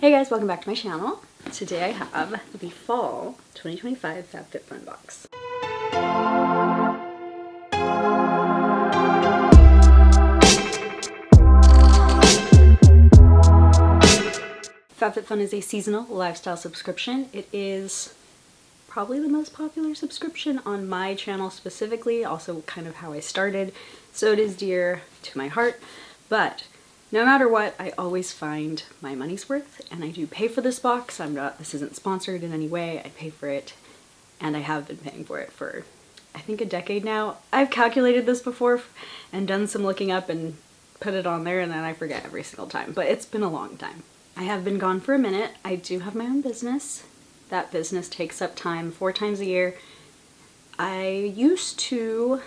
Hey guys, welcome back to my channel. Today I have the fall 2025 FabFitFun box. FabFitFun is a seasonal lifestyle subscription. It is probably the most popular subscription on my channel specifically, also kind of how I started, so it is dear to my heart, but no matter what, I always find my money's worth, and I do pay for this box. This isn't sponsored in any way. I pay for it, and I have been paying for it for, I think, a decade now. I've calculated this before and done some looking up and put it on there, and then I forget every single time, but it's been a long time. I have been gone for a minute. I do have my own business. That business takes up time 4 times a year. I used to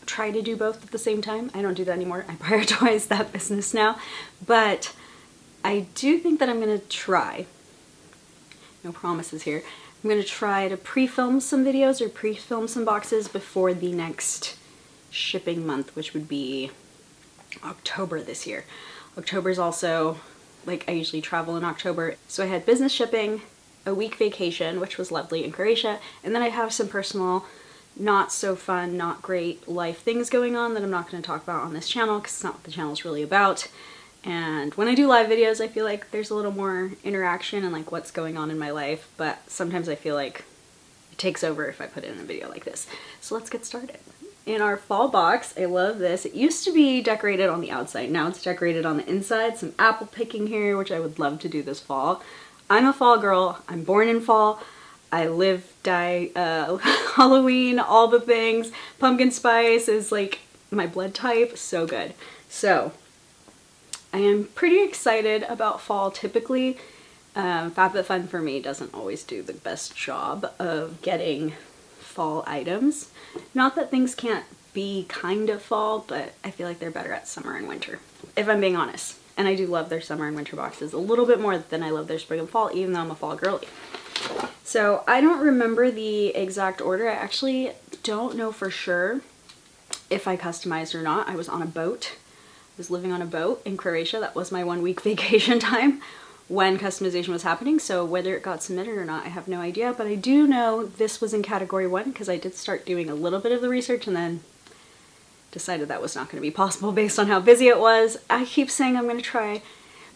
try to do both at the same time. I don't do that anymore. I prioritize that business now, but I do think that I'm gonna try, no promises here, I'm gonna try to pre-film some videos or pre-film some boxes before the next shipping month, which would be October this year. October's also, like, I usually travel in October, so I had business shipping, a week vacation, which was lovely in Croatia, and then I have some personal not so fun, not great life things going on that I'm not going to talk about on this channel because it's not what the channel is really about. And when I do live videos, I feel like there's a little more interaction and like what's going on in my life, but sometimes I feel like it takes over if I put it in a video like this. So let's get started. In our fall box, I love this. It used to be decorated on the outside. Now it's decorated on the inside. Some apple picking here, which I would love to do this fall. I'm a fall girl. I'm born in fall. I live, die, Halloween, all the things. Pumpkin spice is like my blood type, so good. So I am pretty excited about fall typically. FabFitFun for me doesn't always do the best job of getting fall items. Not that things can't be kind of fall, but I feel like they're better at summer and winter, if I'm being honest. And I do love their summer and winter boxes a little bit more than I love their spring and fall, even though I'm a fall girly. So I don't remember the exact order. I actually don't know for sure if I customized or not. I was on a boat. I was living on a boat in Croatia. That was my 1 week vacation time when customization was happening. So whether it got submitted or not, I have no idea. But I do know this was in category 1 because I did start doing a little bit of the research and then decided that was not going to be possible based on how busy it was. I keep saying I'm going to try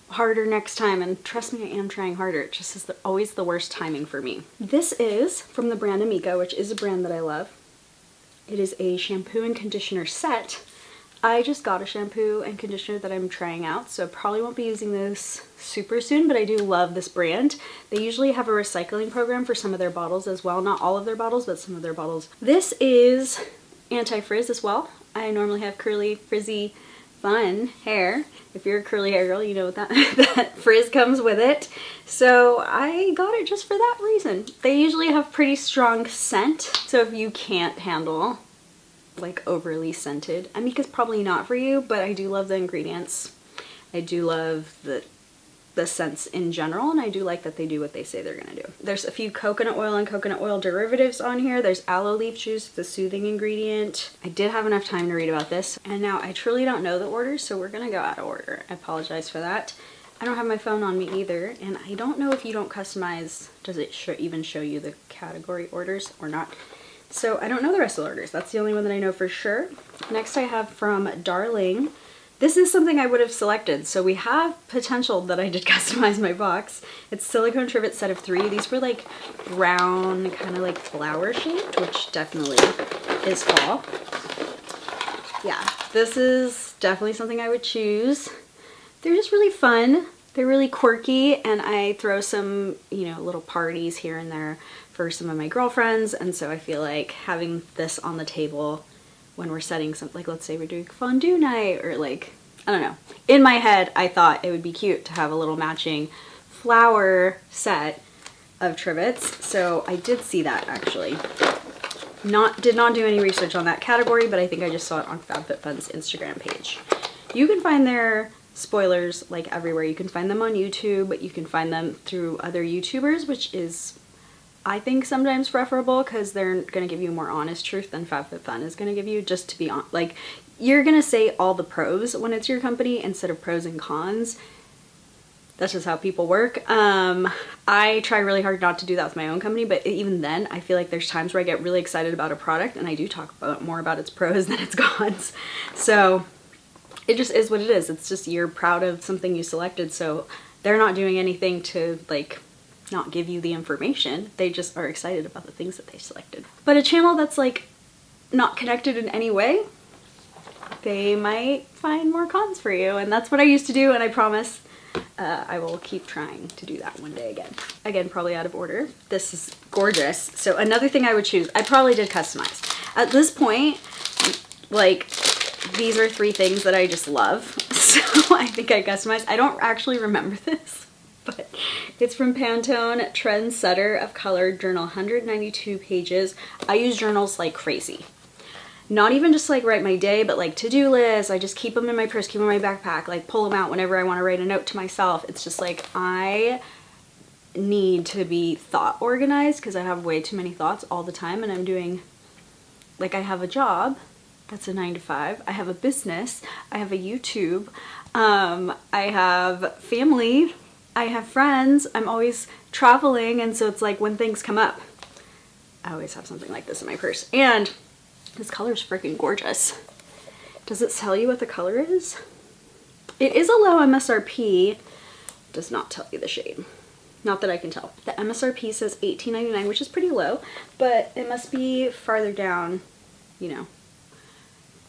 harder next time, and trust me, I am trying harder. It just is always the worst timing for me. This is from the brand AMIKA, which is a brand that I love. It is a shampoo and conditioner set. I just got a shampoo and conditioner that I'm trying out, so I probably won't be using this super soon, but I do love this brand. They usually have a recycling program for some of their bottles as well. Not all of their bottles, but some of their bottles. This is anti-frizz as well. I normally have curly, frizzy, fun hair. If you're a curly hair girl, you know that that frizz comes with it. So I got it just for that reason. They usually have pretty strong scent, so if you can't handle like overly scented, AMIKA's probably not for you, but I do love the ingredients. I do love the scents in general, and I do like that they do what they say they're gonna do. There's a few coconut oil and coconut oil derivatives on here. There's aloe leaf juice, the soothing ingredient. I did have enough time to read about this, and now I truly don't know the orders, so we're gonna go out of order. I apologize for that. I don't have my phone on me either, and I don't know if you don't customize, does it even show you the category orders or not? So I don't know the rest of the orders. That's the only one that I know for sure. Next I have from Darling. This is something I would have selected, so we have potential that I did customize my box. It's silicone trivet set of 3. These were like brown, kind of like flower shaped, which definitely is fall. Yeah, this is definitely something I would choose. They're just really fun. They're really quirky, and I throw some, you know, little parties here and there for some of my girlfriends, and so I feel like having this on the table when we're setting something, like let's say we're doing fondue night, or like, I don't know. In my head, I thought it would be cute to have a little matching flower set of trivets. So I did see that actually. Did not do any research on that category, but I think I just saw it on FabFitFun's Instagram page. You can find their spoilers like everywhere. You can find them on YouTube, but you can find them through other YouTubers, which is, I think, sometimes preferable because they're going to give you more honest truth than FabFitFun is going to give you, just to be on. Like, you're going to say all the pros when it's your company instead of pros and cons. That's just how people work. I try really hard not to do that with my own company, but even then, I feel like there's times where I get really excited about a product and I do talk more about its pros than its cons. So it just is what it is. It's just you're proud of something you selected, so they're not doing anything to like not give you the information. They just are excited about the things that they selected. But a channel that's like not connected in any way, they might find more cons for you, and that's what I used to do, and I promise I will keep trying to do that one day again. Again, probably out of order. This is gorgeous. So another thing I would choose, I probably did customize. At this point, like, these are 3 things that I just love. So I think I customized. I don't actually remember this, but it's from Pantone Trendsetter of Color Journal, 192 pages. I use journals like crazy. Not even just like write my day, but like to-do lists. I just keep them in my purse, keep them in my backpack, like pull them out whenever I want to write a note to myself. It's just like I need to be thought organized because I have way too many thoughts all the time, and I'm doing, like, I have a job that's a 9 to 5. I have a business. I have a YouTube. I have family. I have friends. I'm always traveling, and so it's like when things come up, I always have something like this in my purse. And this color is freaking gorgeous. Does it tell you what the color is? It is a low MSRP. Does not tell you the shade. Not that I can tell. The MSRP says $18.99, which is pretty low, but it must be farther down, you know,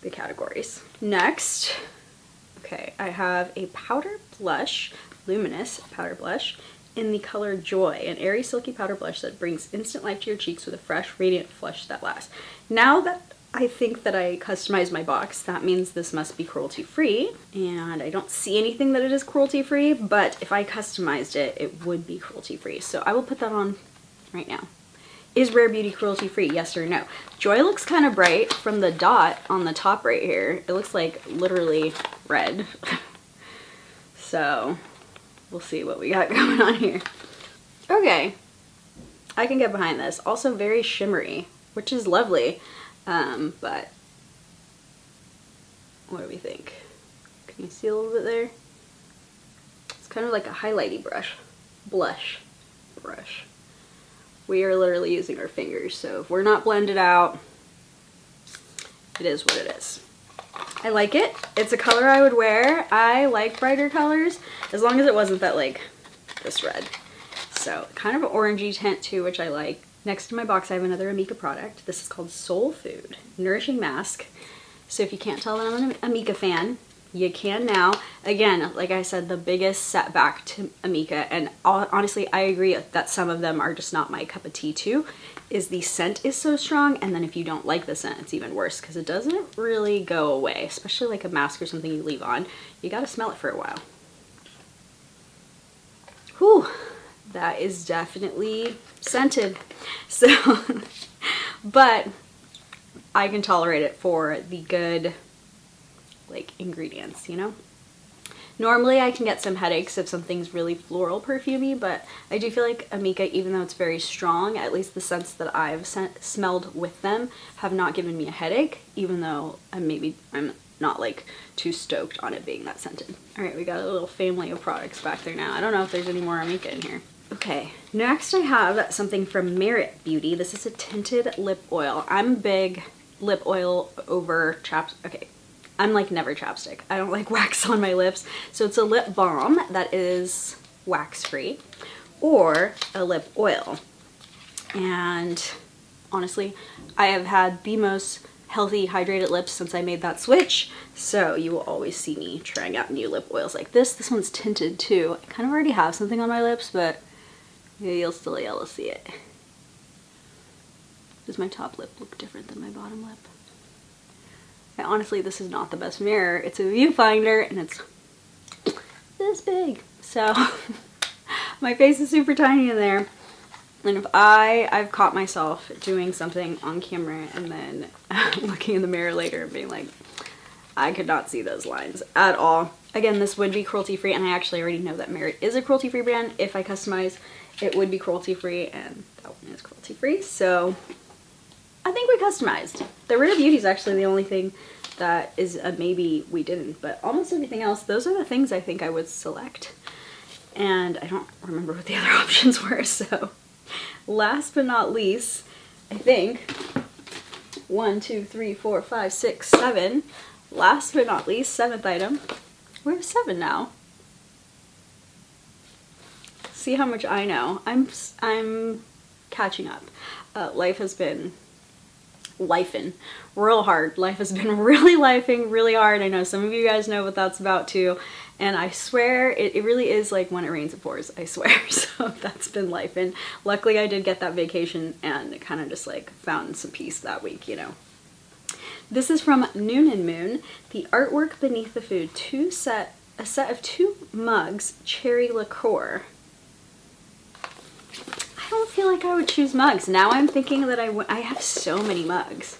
the categories. Next, okay, I have a powder blush, luminous powder blush, in the color Joy, an airy silky powder blush that brings instant life to your cheeks with a fresh, radiant flush that lasts. Now that I think that I customized my box, that means this must be cruelty-free, and I don't see anything that it is cruelty-free, but if I customized it, it would be cruelty-free. So I will put that on right now. Is Rare Beauty cruelty-free, yes or no? Joy looks kind of bright from the dot on the top right here. It looks like literally red. So we'll see what we got going on here. Okay, I can get behind this. Also very shimmery, which is lovely. But what do we think? Can you see a little bit there? It's kind of like a highlighty blush brush. We are literally using our fingers, so if we're not blended out, it is what it is. I like it. It's a color I would wear. I like brighter colors, as long as it wasn't that, like, this red. So kind of an orangey tint too, which I like. Next to my box, I have another AMIKA product. This is called Soul Food Nourishing Mask. So if you can't tell that I'm an AMIKA fan, you can now. Again, like I said, the biggest setback to AMIKA, and honestly, I agree that some of them are just not my cup of tea too, is the scent is so strong, and then if you don't like the scent, it's even worse because it doesn't really go away, especially like a mask or something you leave on. You gotta smell it for a while. Whew. That is definitely scented. So, but I can tolerate it for the good, like, ingredients, you know? Normally I can get some headaches if something's really floral perfumey, but I do feel like AMIKA, even though it's very strong, at least the scents that I've smelled with them have not given me a headache, even though I'm not like too stoked on it being that scented. All right, we got a little family of products back there now. I don't know if there's any more AMIKA in here. Okay, next I have something from Merit Beauty. This is a tinted lip oil. I'm big lip oil over chapstick. Okay, I'm like never chapstick. I don't like wax on my lips. So it's a lip balm that is wax-free or a lip oil. And honestly, I have had the most healthy, hydrated lips since I made that switch. So you will always see me trying out new lip oils like this. This one's tinted too. I kind of already have something on my lips, but you'll still be able to see it. Does my top lip look different than my bottom lip? And honestly, this is not the best mirror. It's a viewfinder and it's this big. So my face is super tiny in there. And if I've caught myself doing something on camera and then looking in the mirror later and being like, I could not see those lines at all. Again, this would be cruelty-free, and I actually already know that Merit is a cruelty-free brand. If I customize, it would be cruelty-free, and that one is cruelty-free. So I think we customized. The Rare Beauty is actually the only thing that is a maybe we didn't, but almost everything else, those are the things I think I would select. and I don't remember what the other options were, so last but not least, I think 1, 2, 3, 4, 5, 6, 7. Last but not least, 7th item. We have 7 now. See how much I know. I'm catching up. Life has been lifing real hard. Life has been really lifing really hard. I know some of you guys know what that's about too. And I swear it really is like when it rains it pours, I swear. So that's been lifing. Luckily I did get that vacation and kind of just like found some peace that week, you know. This is from Noon and Moon. The artwork beneath the food. A set of 2 mugs, cherry liqueur. I don't feel like I would choose mugs. Now I'm thinking that I have so many mugs.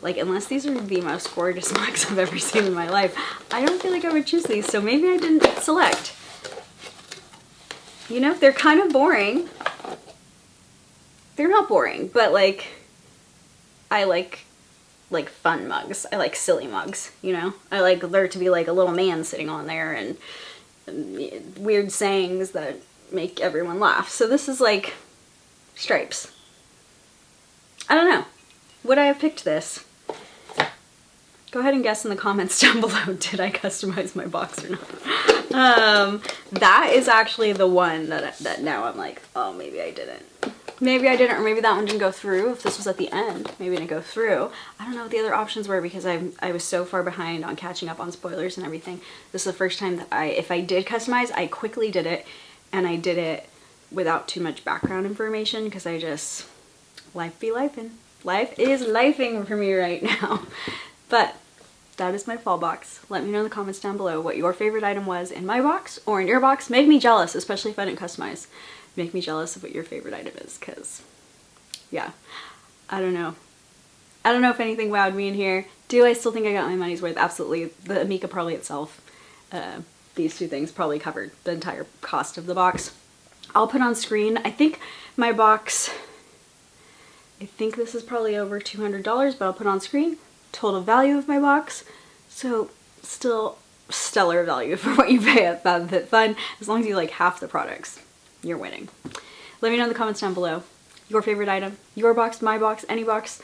Like, unless these are the most gorgeous mugs I've ever seen in my life, I don't feel like I would choose these, so maybe I didn't select. You know, they're kind of boring. They're not boring, but like, I like fun mugs. I like silly mugs, you know? I like there to be like a little man sitting on there and weird sayings that make everyone laugh. So this is like stripes. I don't know. Would I have picked this? Go ahead and guess in the comments down below, did I customize my box or not? That is actually the one that now I'm like, oh, maybe I didn't. Maybe I didn't, or maybe that one didn't go through. If this was at the end, maybe it didn't go through. I don't know what the other options were because I was so far behind on catching up on spoilers and everything. This is the first time that if I did customize, I quickly did it, and I did it without too much background information because I just, life be lifing. Life is lifing for me right now. But that is my fall box. Let me know in the comments down below what your favorite item was in my box or in your box. Make me jealous, especially if I didn't customize. Make me jealous of what your favorite item is, because yeah, I don't know. I don't know if anything wowed me in here. Do I still think I got my money's worth? Absolutely. The AMIKA probably itself, these 2 things probably covered the entire cost of the box. I'll put on screen, I think my box, I think this is probably over $200, but I'll put on screen total value of my box. So still stellar value for what you pay at FabFitFun. As long as you like half the products, you're winning. Let me know in the comments down below your favorite item, your box, my box, any box,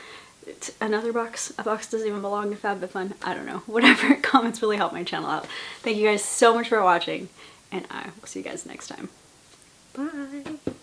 another box, a box doesn't even belong to FabFitFun. I don't know. Whatever. Comments really help my channel out. Thank you guys so much for watching, and I will see you guys next time. Bye.